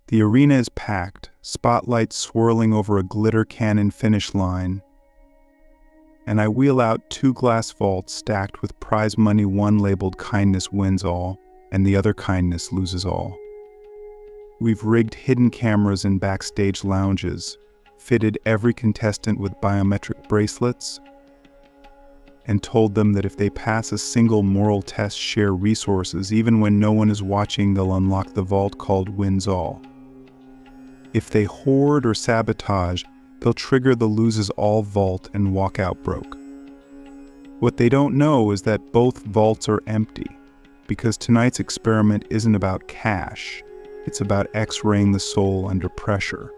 The arena is packed, spotlights swirling over a glitter cannon finish line, and I wheel out 2 glass vaults stacked with prize money, one labeled kindness wins all, and the other kindness loses all. We've rigged hidden cameras in backstage lounges, fitted every contestant with biometric bracelets, and told them that if they pass a single moral test, share resources, even when no one is watching, they'll unlock the vault called Wins All. If they hoard or sabotage, they'll trigger the Loses All vault and walk out broke. What they don't know is that both vaults are empty, because tonight's experiment isn't about cash, it's about X-raying the soul under pressure.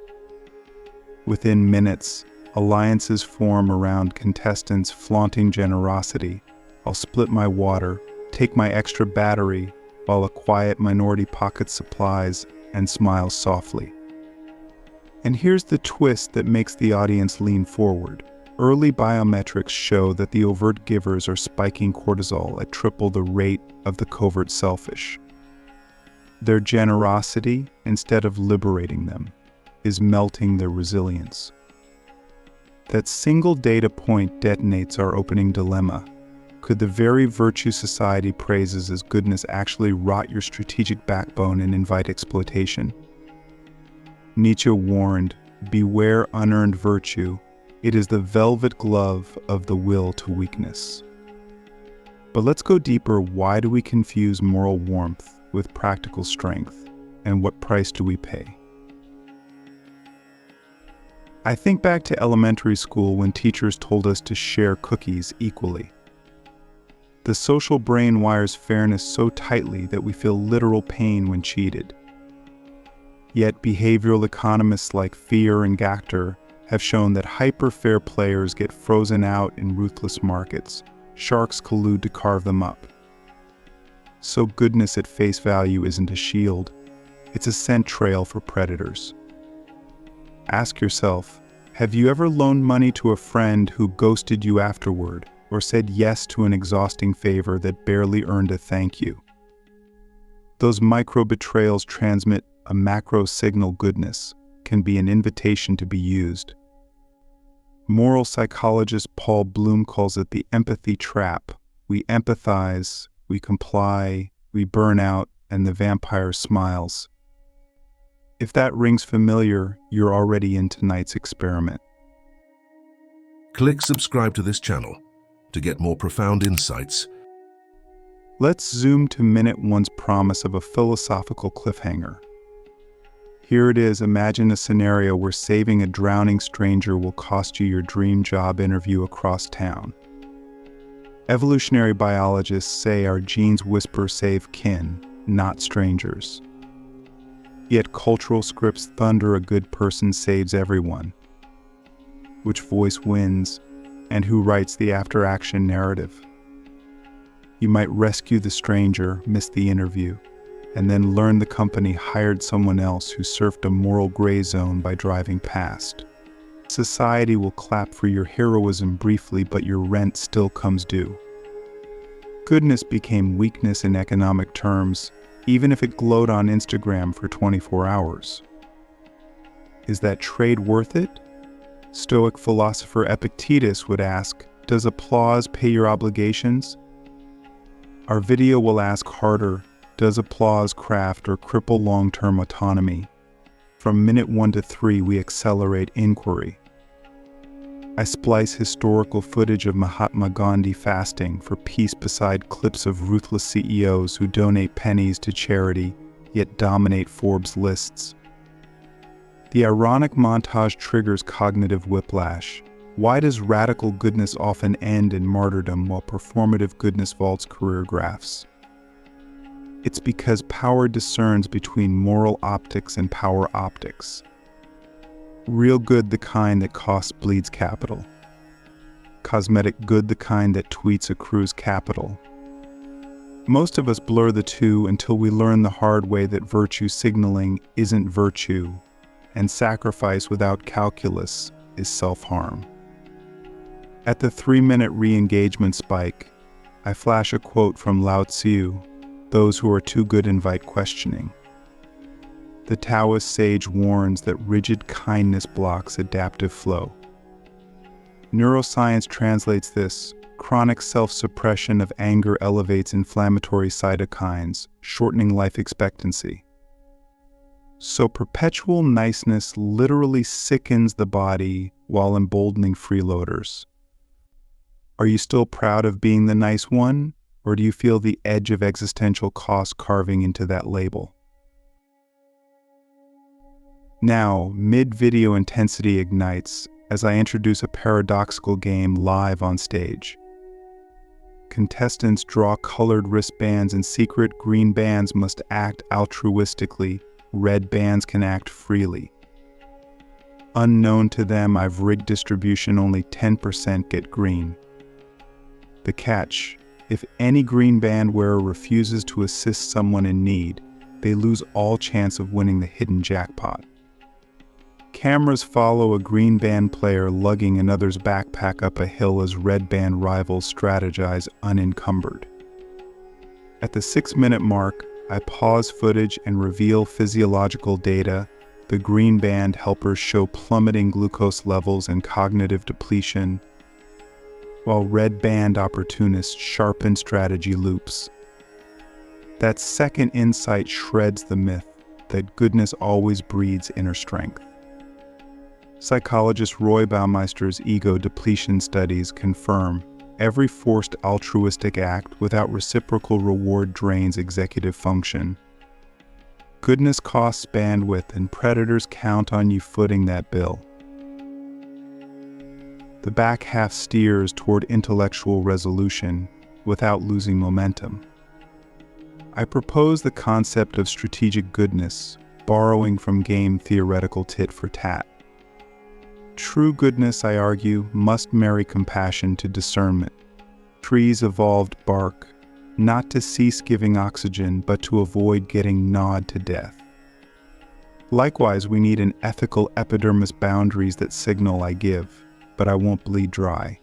Within minutes, alliances form around contestants flaunting generosity. I'll split my water, take my extra battery, while a quiet minority pockets supplies and smiles softly. And here's the twist that makes the audience lean forward. Early biometrics show that the overt givers are spiking cortisol at triple the rate of the covert selfish. Their generosity, instead of liberating them, is melting their resilience. That single data point detonates our opening dilemma. Could the very virtue society praises as goodness actually rot your strategic backbone and invite exploitation? Nietzsche warned, "Beware unearned virtue. It is the velvet glove of the will to weakness." But let's go deeper. Why do we confuse moral warmth with practical strength? And what price do we pay? I think back to elementary school when teachers told us to share cookies equally. The social brain wires fairness so tightly that we feel literal pain when cheated. Yet behavioral economists like Fear and Gachter have shown that hyper-fair players get frozen out in ruthless markets. Sharks collude to carve them up. So goodness at face value isn't a shield, it's a scent trail for predators. Ask yourself, have you ever loaned money to a friend who ghosted you afterward, or said yes to an exhausting favor that barely earned a thank you? Those micro-betrayals transmit a macro signal. Goodness can be an invitation to be used. Moral psychologist Paul Bloom calls it the empathy trap. We empathize, we comply, we burn out, and the vampire smiles. If that rings familiar, you're already in tonight's experiment. Click subscribe to this channel to get more profound insights. Let's zoom to minute one's promise of a philosophical cliffhanger. Here it is. Imagine a scenario where saving a drowning stranger will cost you your dream job interview across town. Evolutionary biologists say our genes whisper save kin, not strangers. Yet cultural scripts thunder a good person saves everyone. Which voice wins, and who writes the after-action narrative? You might rescue the stranger, miss the interview, and then learn the company hired someone else who surfed a moral gray zone by driving past. Society will clap for your heroism briefly, but your rent still comes due. Goodness became weakness in economic terms, even if it glowed on Instagram for 24 hours. Is that trade worth it? Stoic philosopher Epictetus would ask, does applause pay your obligations? Our video will ask harder, does applause craft or cripple long-term autonomy? From minute 1 to 3, we accelerate inquiry. I splice historical footage of Mahatma Gandhi fasting for peace beside clips of ruthless CEOs who donate pennies to charity, yet dominate Forbes lists. The ironic montage triggers cognitive whiplash. Why does radical goodness often end in martyrdom while performative goodness vaults career graphs? It's because power discerns between moral optics and power optics. Real good, the kind that costs bleeds capital. Cosmetic good, the kind that tweets accrues capital. Most of us blur the two until we learn the hard way that virtue signaling isn't virtue, and sacrifice without calculus is self-harm. At the 3-minute re-engagement spike, I flash a quote from Lao Tzu, "Those who are too good invite questioning." The Taoist sage warns that rigid kindness blocks adaptive flow. Neuroscience translates this: chronic self-suppression of anger elevates inflammatory cytokines, shortening life expectancy. So perpetual niceness literally sickens the body while emboldening freeloaders. Are you still proud of being the nice one, or do you feel the edge of existential cost carving into that label? Now, mid-video intensity ignites as I introduce a paradoxical game live on stage. Contestants draw colored wristbands in secret. Green bands must act altruistically. Red bands can act freely. Unknown to them, I've rigged distribution. Only 10% get green. The catch: if any green band wearer refuses to assist someone in need, they lose all chance of winning the hidden jackpot. Cameras follow a green band player lugging another's backpack up a hill as red band rivals strategize unencumbered. At the 6-minute mark, I pause footage and reveal physiological data. The green band helpers show plummeting glucose levels and cognitive depletion, while red band opportunists sharpen strategy loops. That second insight shreds the myth that goodness always breeds inner strength. Psychologist Roy Baumeister's ego depletion studies confirm every forced altruistic act without reciprocal reward drains executive function. Goodness costs bandwidth, and predators count on you footing that bill. The back half steers toward intellectual resolution without losing momentum. I propose the concept of strategic goodness, borrowing from game theoretical tit for tat. True goodness, I argue, must marry compassion to discernment. Trees evolved bark, not to cease giving oxygen, but to avoid getting gnawed to death. Likewise, we need an ethical epidermis boundaries that signal I give, but I won't bleed dry.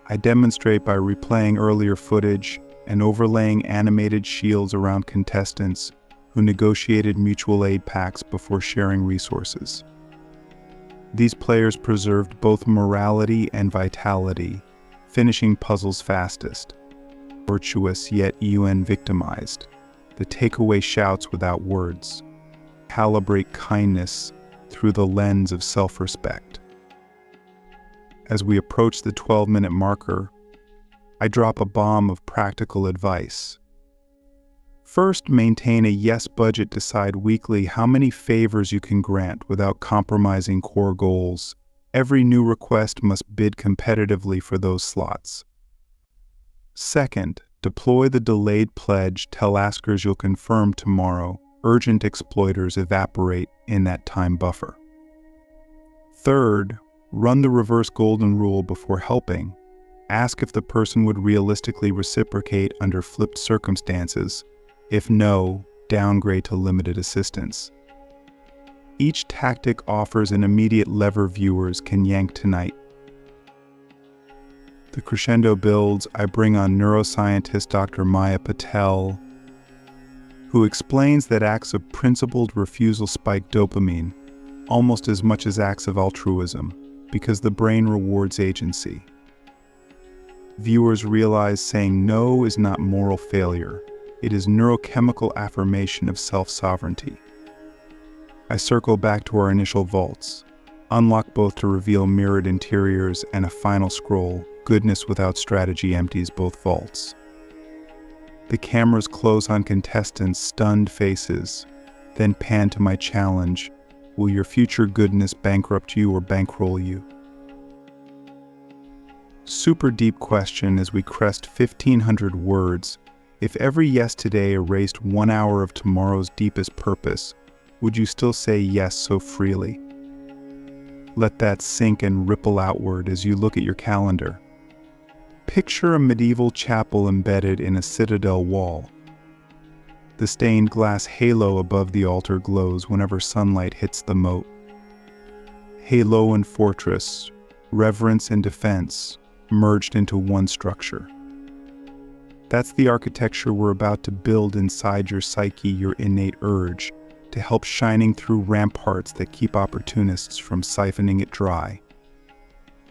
I demonstrate by replaying earlier footage and overlaying animated shields around contestants who negotiated mutual aid pacts before sharing resources. These players preserved both morality and vitality, finishing puzzles fastest. Virtuous yet UN victimized. The takeaway shouts without words. Calibrate kindness through the lens of self-respect. As we approach the 12-minute marker, I drop a bomb of practical advice. First, maintain a yes budget. Decide weekly how many favors you can grant without compromising core goals. Every new request must bid competitively for those slots. Second, deploy the delayed pledge. Tell askers you'll confirm tomorrow. Urgent exploiters evaporate in that time buffer. Third, run the reverse golden rule before helping. Ask if the person would realistically reciprocate under flipped circumstances. If no, downgrade to limited assistance. Each tactic offers an immediate lever viewers can yank tonight. The crescendo builds. I bring on neuroscientist Dr. Maya Patel, who explains that acts of principled refusal spike dopamine almost as much as acts of altruism, because the brain rewards agency. Viewers realize saying no is not moral failure. It is neurochemical affirmation of self-sovereignty. I circle back to our initial vaults, unlock both to reveal mirrored interiors and a final scroll. Goodness without strategy empties both vaults. The cameras close on contestants' stunned faces, then pan to my challenge. Will your future goodness bankrupt you or bankroll you? Super deep question as we crest 1,500 words. If every yes today erased 1 hour of tomorrow's deepest purpose, would you still say yes so freely? Let that sink and ripple outward as you look at your calendar. Picture a medieval chapel embedded in a citadel wall. The stained glass halo above the altar glows whenever sunlight hits the moat. Halo and fortress, reverence and defense, merged into one structure. That's the architecture we're about to build inside your psyche, your innate urge, to help shining through ramparts that keep opportunists from siphoning it dry.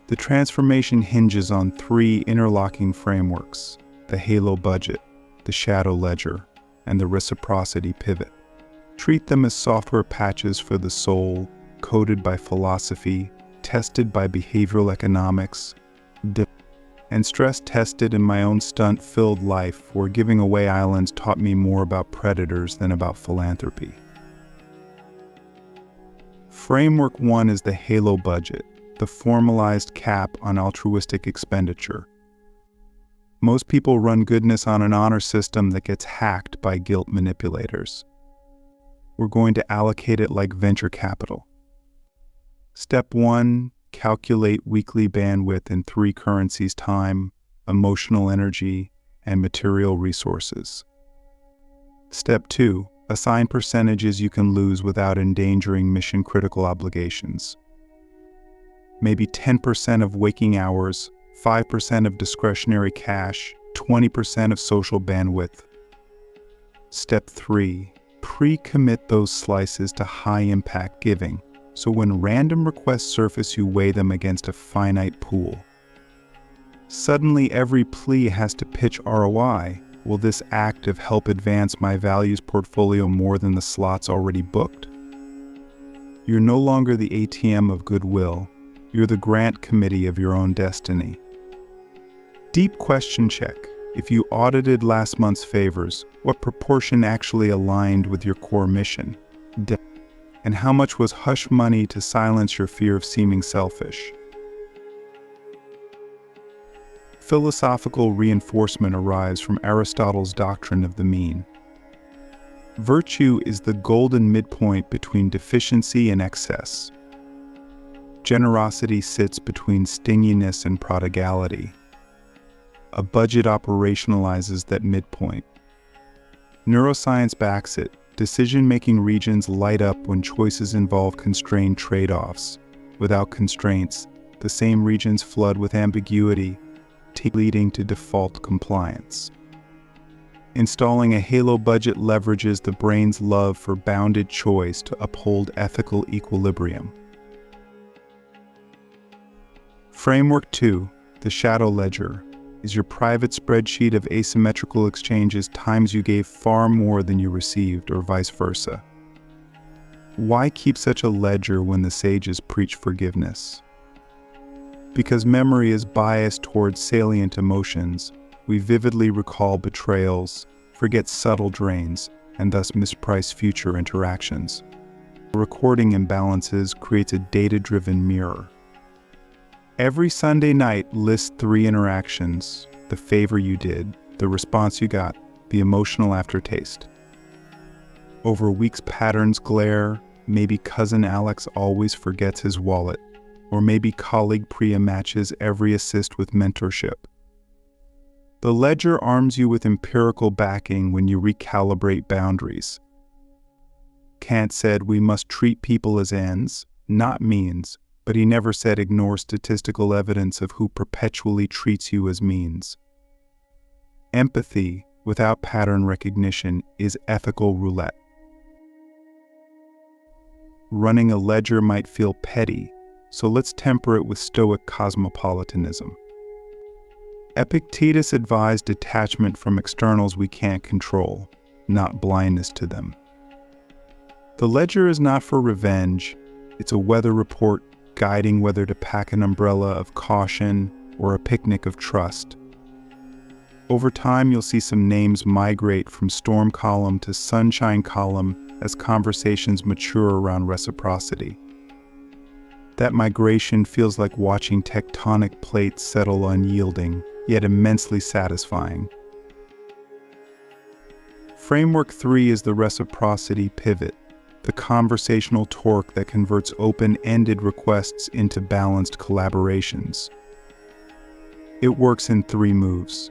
The transformation hinges on three interlocking frameworks: the halo budget, the shadow ledger, and the reciprocity pivot. Treat them as software patches for the soul, coded by philosophy, tested by behavioral economics, and stress-tested in my own stunt-filled life, where giving away islands taught me more about predators than about philanthropy. Framework 1 is the halo budget, the formalized cap on altruistic expenditure. Most people run goodness on an honor system that gets hacked by guilt manipulators. We're going to allocate it like venture capital. Step 1, calculate weekly bandwidth in three currencies: time, emotional energy, and material resources. Step 2, assign percentages you can lose without endangering mission-critical obligations. Maybe 10% of waking hours, 5% of discretionary cash, 20% of social bandwidth. Step 3, pre-commit those slices to high-impact giving, so when random requests surface, you weigh them against a finite pool. Suddenly, every plea has to pitch ROI. Will this active help advance my values portfolio more than the slots already booked? You're no longer the ATM of goodwill. You're the grant committee of your own destiny. Deep question check. If you audited last month's favors, what proportion actually aligned with your core mission? And how much was hush money to silence your fear of seeming selfish? Philosophical reinforcement arrives from Aristotle's doctrine of the mean. Virtue is the golden midpoint between deficiency and excess. Generosity sits between stinginess and prodigality. A budget operationalizes that midpoint. Neuroscience backs it. Decision-making regions light up when choices involve constrained trade-offs. Without constraints, the same regions flood with ambiguity, leading to default compliance. Installing a halo budget leverages the brain's love for bounded choice to uphold ethical equilibrium. Framework 2, the shadow ledger, is your private spreadsheet of asymmetrical exchanges, times you gave far more than you received, or vice versa. Why keep such a ledger when the sages preach forgiveness? Because memory is biased towards salient emotions. We vividly recall betrayals, forget subtle drains, and thus misprice future interactions. Recording imbalances creates a data-driven mirror. Every Sunday night, list 3 interactions: the favor you did, the response you got, the emotional aftertaste. Over weeks, patterns glare. Maybe cousin Alex always forgets his wallet, or maybe colleague Priya matches every assist with mentorship. The ledger arms you with empirical backing when you recalibrate boundaries. Kant said we must treat people as ends, not means, but he never said ignore statistical evidence of who perpetually treats you as means. Empathy, without pattern recognition, is ethical roulette. Running a ledger might feel petty, so let's temper it with Stoic cosmopolitanism. Epictetus advised detachment from externals we can't control, not blindness to them. The ledger is not for revenge, it's a weather report guiding whether to pack an umbrella of caution or a picnic of trust. Over time, you'll see some names migrate from storm column to sunshine column as conversations mature around reciprocity. That migration feels like watching tectonic plates settle unyielding, yet immensely satisfying. Framework 3 is the reciprocity pivot, the conversational torque that converts open-ended requests into balanced collaborations. It works in 3 moves.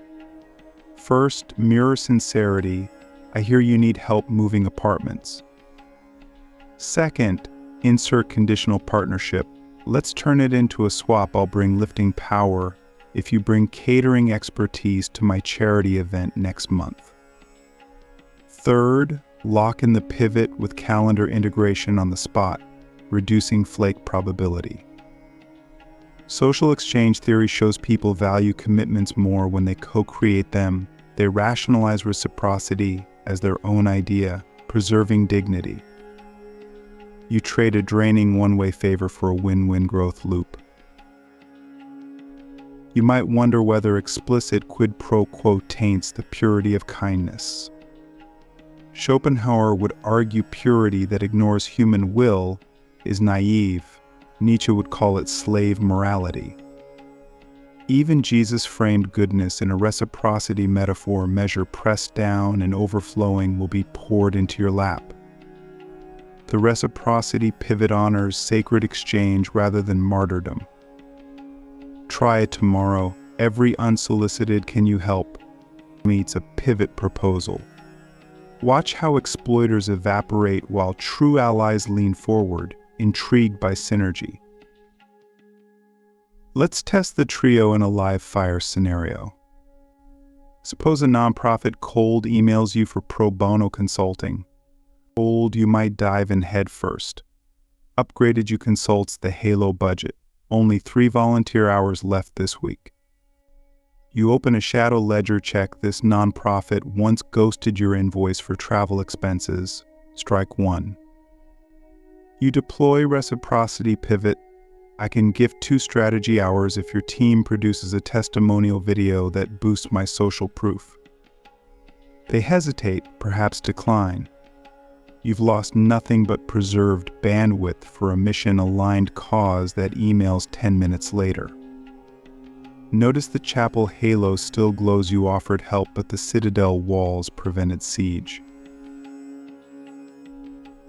First, mirror sincerity. I hear you need help moving apartments. Second, insert conditional partnership. Let's turn it into a swap. I'll bring lifting power if you bring catering expertise to my charity event next month. Third, Lock in the pivot with calendar integration on the spot, reducing flake probability. Social exchange theory shows people value commitments more when they co-create them. They rationalize reciprocity as their own idea, preserving dignity. You trade a draining one-way favor for a win-win growth loop. You might wonder whether explicit quid pro quo taints the purity of kindness. Schopenhauer would argue purity that ignores human will is naive. Nietzsche would call it slave morality. Even Jesus framed goodness in a reciprocity metaphor: measure pressed down and overflowing will be poured into your lap. The reciprocity pivot honors sacred exchange rather than martyrdom. Try it tomorrow. Every unsolicited "can you help" meets a pivot proposal. Watch how exploiters evaporate while true allies lean forward, intrigued by synergy. Let's test the trio in a live fire scenario. Suppose a nonprofit cold emails you for pro bono consulting. Cold, you might dive in head first. Upgraded, you consults the Halo budget. Only 3 volunteer hours left this week. You open a shadow ledger check. This nonprofit once ghosted your invoice for travel expenses. Strike 1. You deploy reciprocity pivot. I can gift 2 strategy hours if your team produces a testimonial video that boosts my social proof. They hesitate, perhaps decline. You've lost nothing but preserved bandwidth for a mission-aligned cause that emails 10 minutes later. Notice the chapel halo still glows. You offered help, but the citadel walls prevented siege.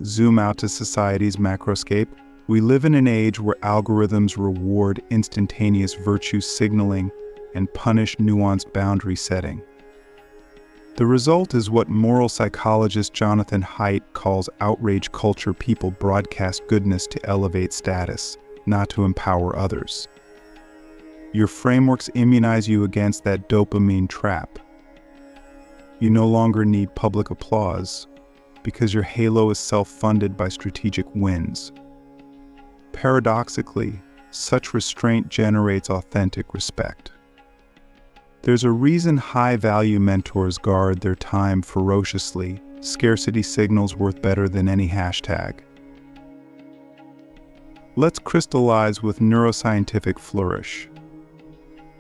Zoom out to society's macroscape. We live in an age where algorithms reward instantaneous virtue signaling and punish nuanced boundary setting. The result is what moral psychologist Jonathan Haidt calls outrage culture. People broadcast goodness to elevate status, not to empower others. Your frameworks immunize you against that dopamine trap. You no longer need public applause because your halo is self-funded by strategic wins. Paradoxically, such restraint generates authentic respect. There's a reason high-value mentors guard their time ferociously. Scarcity signals worth better than any hashtag. Let's crystallize with neuroscientific flourish.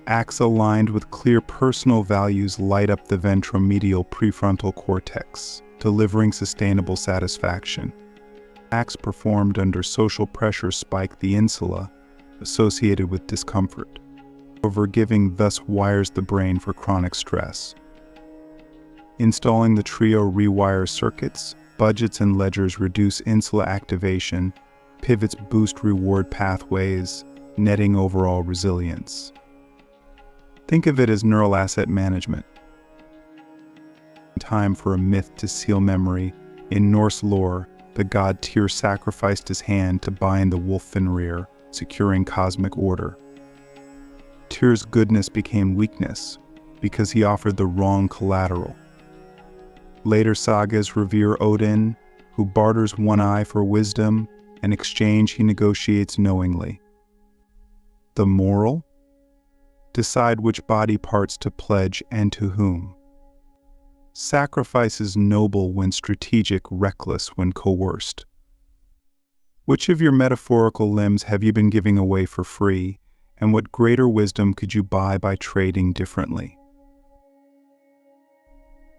Acts aligned with clear personal values light up the ventromedial prefrontal cortex, delivering sustainable satisfaction. Acts performed under social pressure spike the insula, associated with discomfort. Overgiving thus wires the brain for chronic stress. Installing the trio rewires circuits, budgets and ledgers reduce insula activation, pivots boost reward pathways, netting overall resilience. Think of it as neural asset management. Time for a myth to seal memory. In Norse lore, the god Tyr sacrificed his hand to bind the wolf Fenrir, securing cosmic order. Tyr's goodness became weakness because he offered the wrong collateral. Later sagas revere Odin, who barters one eye for wisdom. In exchange, he negotiates knowingly. The moral? Decide which body parts to pledge and to whom. Sacrifice is noble when strategic, reckless when coerced. Which of your metaphorical limbs have you been giving away for free, and what greater wisdom could you buy by trading differently?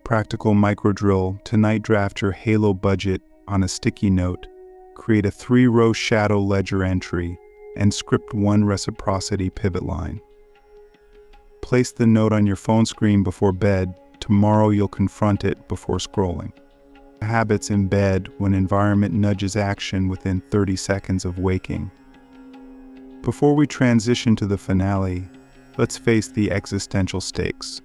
Practical microdrill. Tonight, draft your halo budget on a sticky note, create a 3-row shadow ledger entry, and script 1 reciprocity pivot line. Place the note on your phone screen before bed. Tomorrow you'll confront it before scrolling. Habits embed when environment nudges action within 30 seconds of waking. Before we transition to the finale, let's face the existential stakes.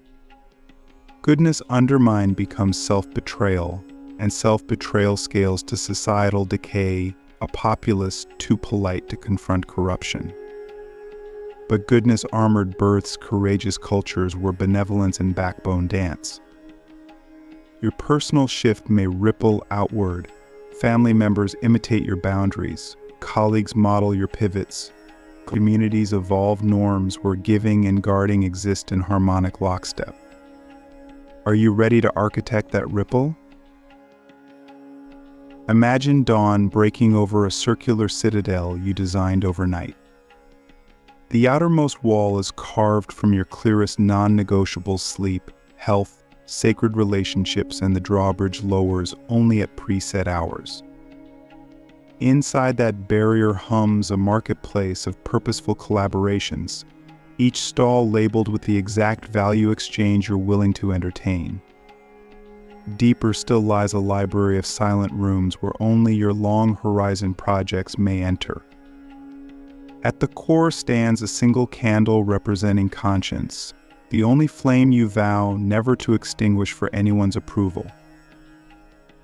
Goodness undermined becomes self-betrayal, and self-betrayal scales to societal decay, a populace too polite to confront corruption. But goodness armored births courageous cultures where benevolence and backbone dance. Your personal shift may ripple outward. Family members imitate your boundaries. Colleagues model your pivots. Communities evolve norms where giving and guarding exist in harmonic lockstep. Are you ready to architect that ripple? Imagine dawn breaking over a circular citadel you designed overnight. The outermost wall is carved from your clearest non-negotiable: sleep, health, sacred relationships, and the drawbridge lowers only at preset hours. Inside that barrier hums a marketplace of purposeful collaborations, each stall labeled with the exact value exchange you're willing to entertain. Deeper still lies a library of silent rooms where only your long horizon projects may enter. At the core stands a single candle representing conscience, the only flame you vow never to extinguish for anyone's approval.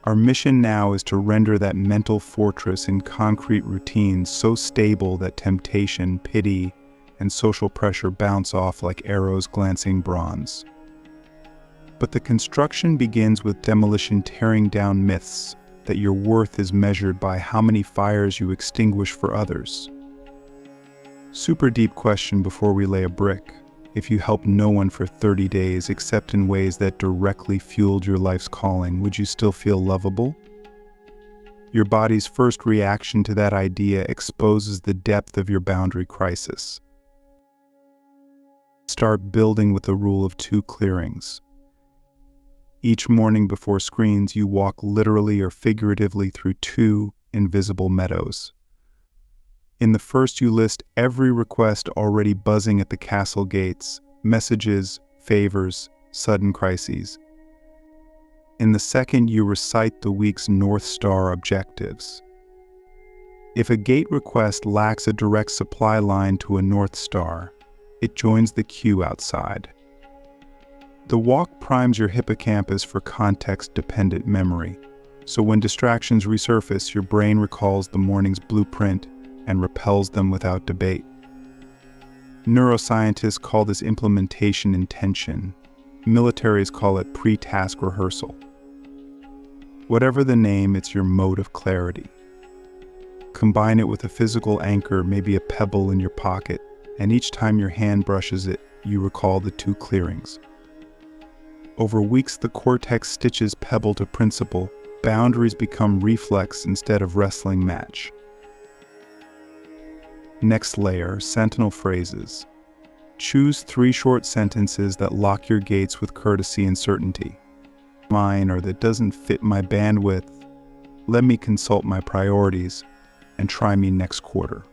Our mission now is to render that mental fortress in concrete routines so stable that temptation, pity, and social pressure bounce off like arrows glancing bronze. But the construction begins with demolition, tearing down myths that your worth is measured by how many fires you extinguish for others. Super deep question before we lay a brick. If you helped no one for 30 days except in ways that directly fueled your life's calling, would you still feel lovable? Your body's first reaction to that idea exposes the depth of your boundary crisis. Start building with the rule of 2 clearings. Each morning before screens, you walk literally or figuratively through 2 invisible meadows. In the first, you list every request already buzzing at the castle gates: messages, favors, sudden crises. In the second, you recite the week's North Star objectives. If a gate request lacks a direct supply line to a North Star, it joins the queue outside. The walk primes your hippocampus for context-dependent memory, so when distractions resurface, your brain recalls the morning's blueprint and repels them without debate. Neuroscientists call this implementation intention. Militaries call it pre-task rehearsal. Whatever the name, it's your mode of clarity. Combine it with a physical anchor, maybe a pebble in your pocket, and each time your hand brushes it, you recall the 2 clearings. Over weeks, the cortex stitches pebble to principle. Boundaries become reflex instead of wrestling match. Next layer, sentinel phrases. Choose 3 short sentences that lock your gates with courtesy and certainty. Mine, or that doesn't fit my bandwidth. Let me consult my priorities, and try me next quarter.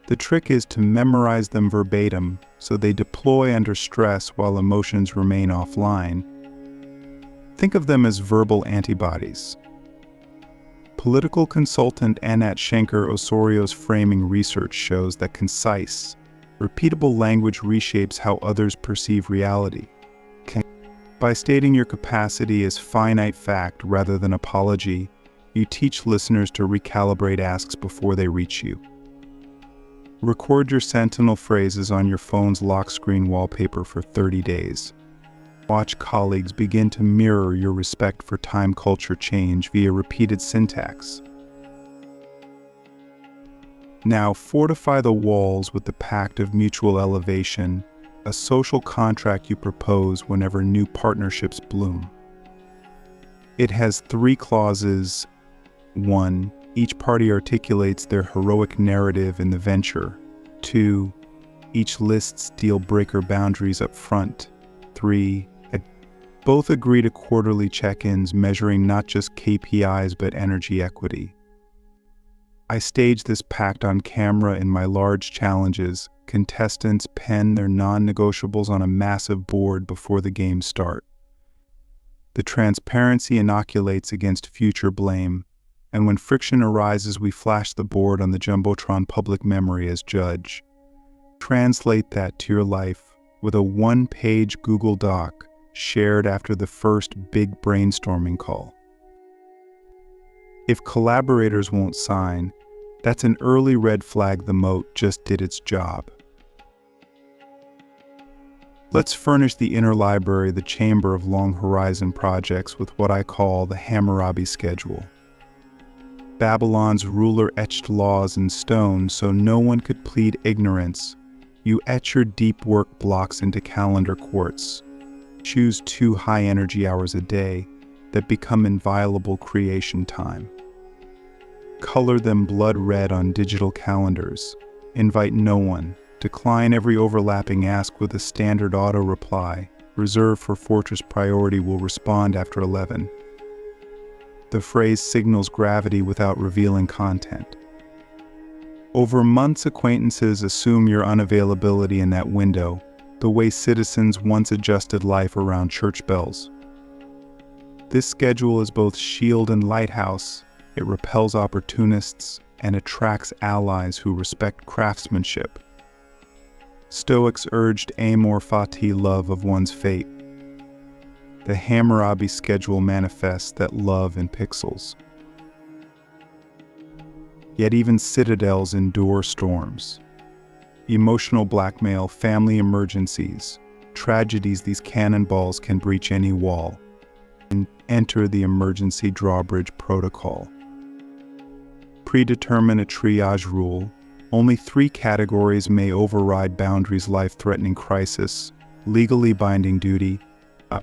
The trick is to memorize them verbatim so they deploy under stress while emotions remain offline. Think of them as verbal antibodies. Political consultant Anat Shenker-Osorio's framing research shows that concise, repeatable language reshapes how others perceive reality. By stating your capacity as finite fact rather than apology, you teach listeners to recalibrate asks before they reach you. Record your sentinel phrases on your phone's lock screen wallpaper for 30 days. Watch colleagues begin to mirror your respect for time culture change via repeated syntax. Now fortify the walls with the pact of mutual elevation, a social contract you propose whenever new partnerships bloom. It has 3 clauses. 1. Each party articulates their heroic narrative in the venture. 2. Each lists deal-breaker boundaries up front. 3. Both agree to quarterly check-ins measuring not just KPIs but energy equity. I stage this pact on camera in my large challenges. Contestants pen their non-negotiables on a massive board before the games start. The transparency inoculates against future blame, and when friction arises, we flash the board on the Jumbotron public memory as judge. Translate that to your life with a 1-page Google Doc shared after the first big brainstorming call. If collaborators won't sign, that's an early red flag. The moat just did its job. Let's furnish the inner library, the chamber of long horizon projects, with what I call the Hammurabi schedule. Babylon's ruler etched laws in stone so no one could plead ignorance. You etch your deep work blocks into calendar quartz. Choose 2 high energy hours a day that become inviolable creation time. Color them blood red on digital calendars. Invite no one. Decline every overlapping ask with a standard auto reply. Reserve for fortress priority will respond after 11. The phrase signals gravity without revealing content. Over months, acquaintances assume your unavailability in that window, the way citizens once adjusted life around church bells. This schedule is both shield and lighthouse. It repels opportunists and attracts allies who respect craftsmanship. Stoics urged amor fati, love of one's fate. The Hammurabi schedule manifests that love in pixels. Yet even citadels endure storms. Emotional blackmail, family emergencies, tragedies, these cannonballs can breach any wall. And enter the emergency drawbridge protocol. Predetermine a triage rule. Only 3 categories may override boundaries: life-threatening crisis, legally binding duty,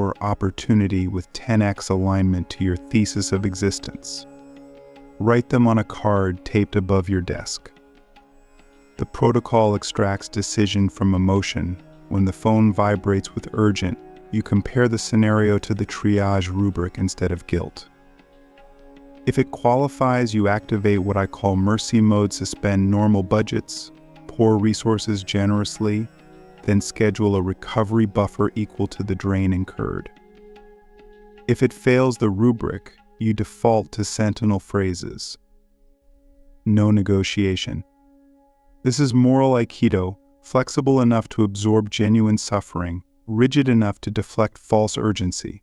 or opportunity with 10x alignment to your thesis of existence. Write them on a card taped above your desk. The protocol extracts decision from emotion. When the phone vibrates with urgent, you compare the scenario to the triage rubric instead of guilt. If it qualifies, you activate what I call mercy mode, suspend normal budgets, pour resources generously, then schedule a recovery buffer equal to the drain incurred. If it fails the rubric, you default to sentinel phrases. No negotiation. This is moral Aikido, flexible enough to absorb genuine suffering, rigid enough to deflect false urgency.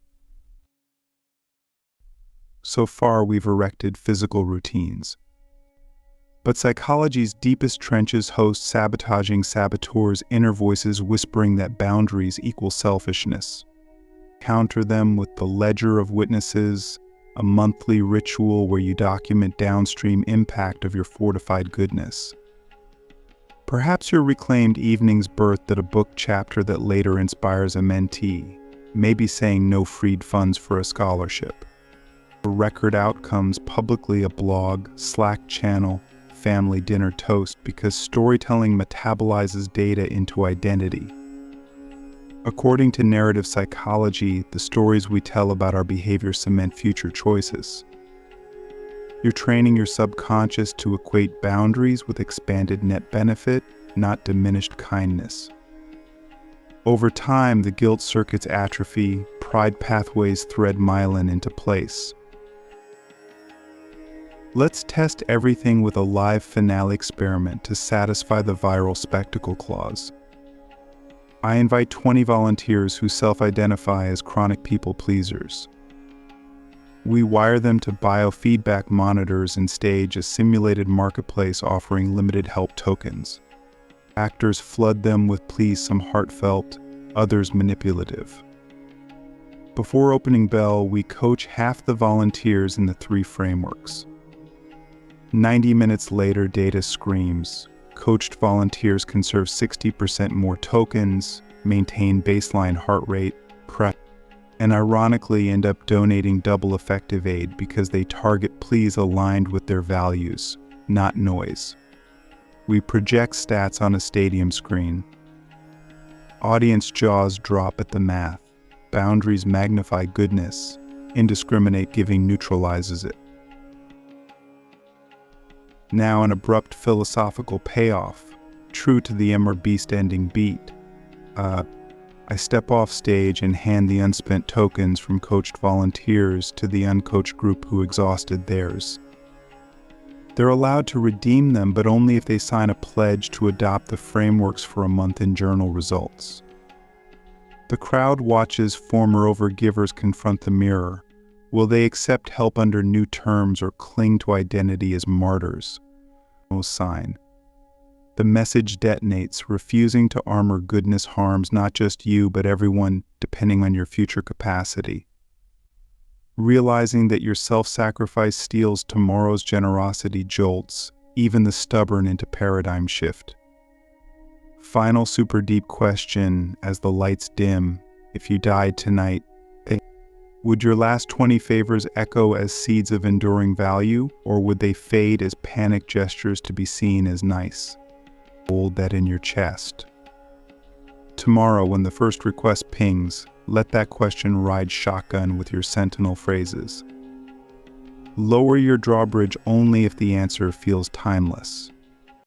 So far, we've erected physical routines. But psychology's deepest trenches host sabotaging saboteurs, inner voices whispering that boundaries equal selfishness. Counter them with the ledger of witnesses, a monthly ritual where you document downstream impact of your fortified goodness. Perhaps your reclaimed evenings birthed at a book chapter that later inspires a mentee, maybe saying no freed funds for a scholarship. Record outcomes, publicly a blog, Slack channel, family dinner toast, because storytelling metabolizes data into identity. According to narrative psychology, the stories we tell about our behavior cement future choices. You're training your subconscious to equate boundaries with expanded net benefit, not diminished kindness. Over time, the guilt circuits atrophy, pride pathways thread myelin into place. Let's test everything with a live finale experiment to satisfy the viral spectacle clause. I invite 20 volunteers who self-identify as chronic people pleasers. We wire them to biofeedback monitors and stage a simulated marketplace offering limited help tokens. Actors flood them with pleas, some heartfelt, others manipulative. Before opening bell, we coach half the volunteers in the 3 frameworks. 90 minutes later, data screams. Coached volunteers conserve 60% more tokens, maintain baseline heart rate, prep, and ironically end up donating double effective aid because they target pleas aligned with their values, not noise. We project stats on a stadium screen. Audience jaws drop at the math. Boundaries magnify goodness. Indiscriminate giving neutralizes it. Now an abrupt philosophical payoff, true to the M or Beast ending beat. I step off stage and hand the unspent tokens from coached volunteers to the uncoached group who exhausted theirs. They're allowed to redeem them, but only if they sign a pledge to adopt the frameworks for a month in journal results. The crowd watches former overgivers confront the mirror. Will they accept help under new terms or cling to identity as martyrs? No sign. The message detonates, refusing to armor goodness harms not just you, but everyone, depending on your future capacity. Realizing that your self-sacrifice steals tomorrow's generosity jolts even the stubborn into paradigm shift. Final super deep question as the lights dim. If you died tonight, would your last 20 favors echo as seeds of enduring value, or would they fade as panic gestures to be seen as nice? Hold that in your chest. Tomorrow, when the first request pings, let that question ride shotgun with your sentinel phrases. Lower your drawbridge only if the answer feels timeless.